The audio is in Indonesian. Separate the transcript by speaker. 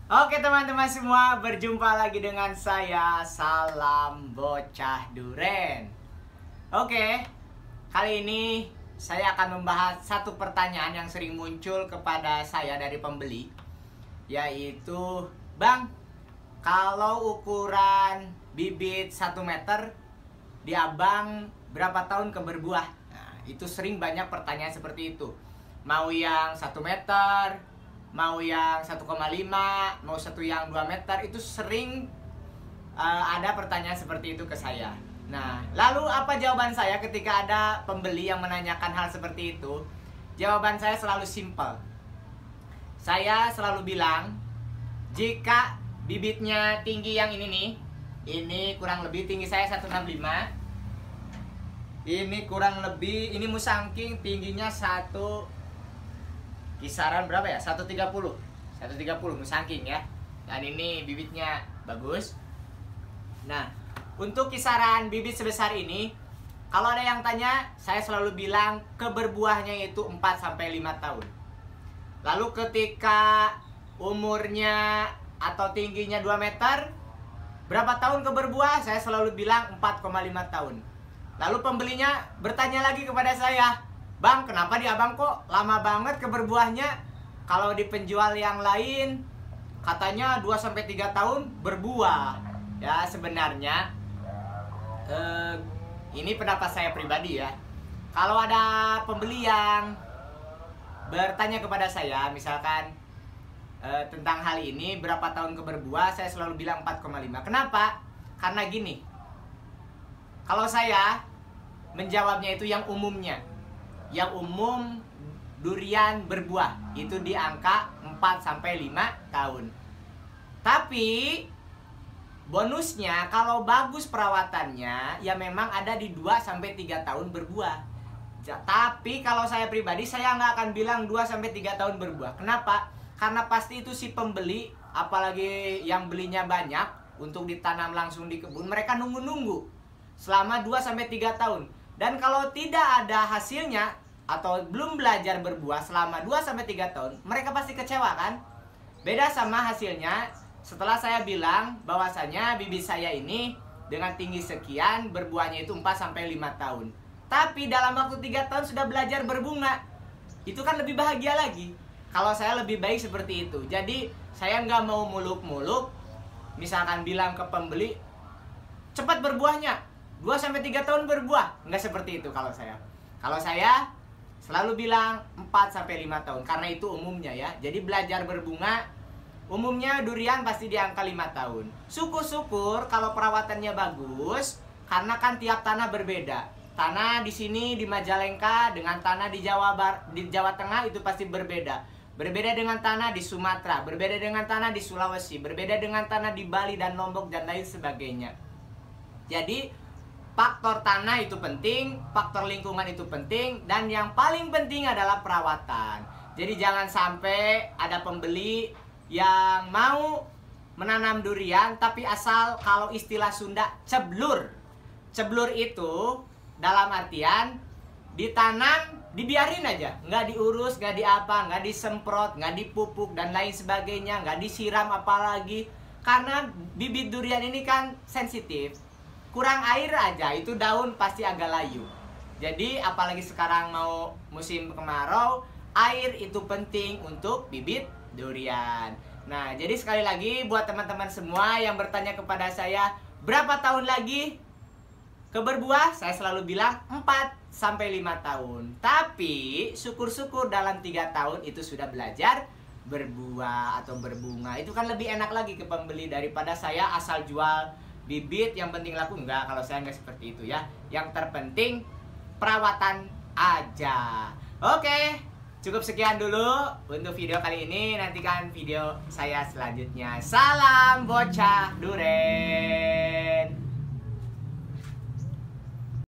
Speaker 1: Oke teman-teman semua, berjumpa lagi dengan saya, Salam Bocah Duren. Oke, kali ini saya akan membahas satu pertanyaan yang sering muncul kepada saya dari pembeli, yaitu, Bang, kalau ukuran bibit 1 meter di abang berapa tahun ke berbuah? Nah, itu sering banyak pertanyaan seperti itu. Mau yang 1 meter, mau yang 1,5, mau satu yang 2 meter, itu sering ada pertanyaan seperti itu ke saya. Nah, lalu apa jawaban saya ketika ada pembeli yang menanyakan hal seperti itu? Jawaban saya selalu simpel. Saya selalu bilang, jika bibitnya tinggi yang ini nih, ini kurang lebih tinggi saya 165. Ini kurang lebih, ini musangking tingginya kisaran berapa ya? 130 musangking ya. Dan ini bibitnya bagus. Nah, untuk kisaran bibit sebesar ini, kalau ada yang tanya, saya selalu bilang keberbuahnya itu 4-5 tahun. Lalu ketika umurnya atau tingginya 2 meter, berapa tahun keberbuah? Saya selalu bilang 4,5 tahun. Lalu pembelinya bertanya lagi kepada saya, Bang, kenapa di abang kok lama banget keberbuahnya? Kalau di penjual yang lain katanya 2-3 tahun berbuah. Ya, sebenarnya ini pendapat saya pribadi ya. Kalau ada pembeli yang bertanya kepada saya, misalkan tentang hal ini, berapa tahun keberbuah, saya selalu bilang 4,5. Kenapa? Karena gini, kalau saya menjawabnya itu yang umumnya. Yang umum durian berbuah itu di angka 4-5 tahun. Tapi bonusnya kalau bagus perawatannya, ya memang ada di 2-3 tahun berbuah. Tapi kalau saya pribadi, saya nggak akan bilang 2-3 tahun berbuah. Kenapa? Karena pasti itu si pembeli, apalagi yang belinya banyak untuk ditanam langsung di kebun, mereka nunggu-nunggu selama 2-3 tahun. Dan kalau tidak ada hasilnya atau belum belajar berbuah selama 2-3 tahun, mereka pasti kecewa kan? Beda sama hasilnya setelah saya bilang bahwasanya bibit saya ini dengan tinggi sekian, berbuahnya itu 4-5 tahun. Tapi dalam waktu 3 tahun sudah belajar berbunga. Itu kan lebih bahagia lagi. Kalau saya lebih baik seperti itu. Jadi saya nggak mau muluk-muluk, misalkan bilang ke pembeli, cepat berbuahnya, 2-3 tahun berbuah. Nggak seperti itu kalau saya. Kalau saya selalu bilang 4-5 tahun. Karena itu umumnya ya. Jadi belajar berbunga, umumnya durian pasti di angka 5 tahun. Syukur-syukur kalau perawatannya bagus. Karena kan tiap tanah berbeda. Tanah di sini di Majalengka dengan tanah di Jawa Tengah itu pasti berbeda. Berbeda dengan tanah di Sumatera, berbeda dengan tanah di Sulawesi, berbeda dengan tanah di Bali dan Lombok dan lain sebagainya. Jadi faktor tanah itu penting, faktor lingkungan itu penting, dan yang paling penting adalah perawatan. Jadi jangan sampai ada pembeli yang mau menanam durian tapi asal, kalau istilah Sunda, ceblur. Ceblur itu dalam artian ditanam, dibiarin aja, nggak diurus, nggak diapa, nggak disemprot, nggak dipupuk dan lain sebagainya, nggak disiram apalagi. Karena bibit durian ini kan sensitif. Kurang air aja itu daun pasti agak layu. Jadi apalagi sekarang mau musim kemarau, air itu penting untuk bibit durian. Nah, jadi sekali lagi buat teman-teman semua yang bertanya kepada saya, berapa tahun lagi ke berbuah? Saya selalu bilang 4-5 tahun. Tapi syukur-syukur dalam 3 tahun itu sudah belajar berbuah atau berbunga. Itu kan lebih enak lagi ke pembeli daripada saya asal jual bibit yang penting laku. Enggak, kalau saya nggak seperti itu ya. Yang terpenting perawatan aja. Oke, cukup sekian dulu untuk video kali ini. Nantikan video saya selanjutnya. Salam Bocah Duren.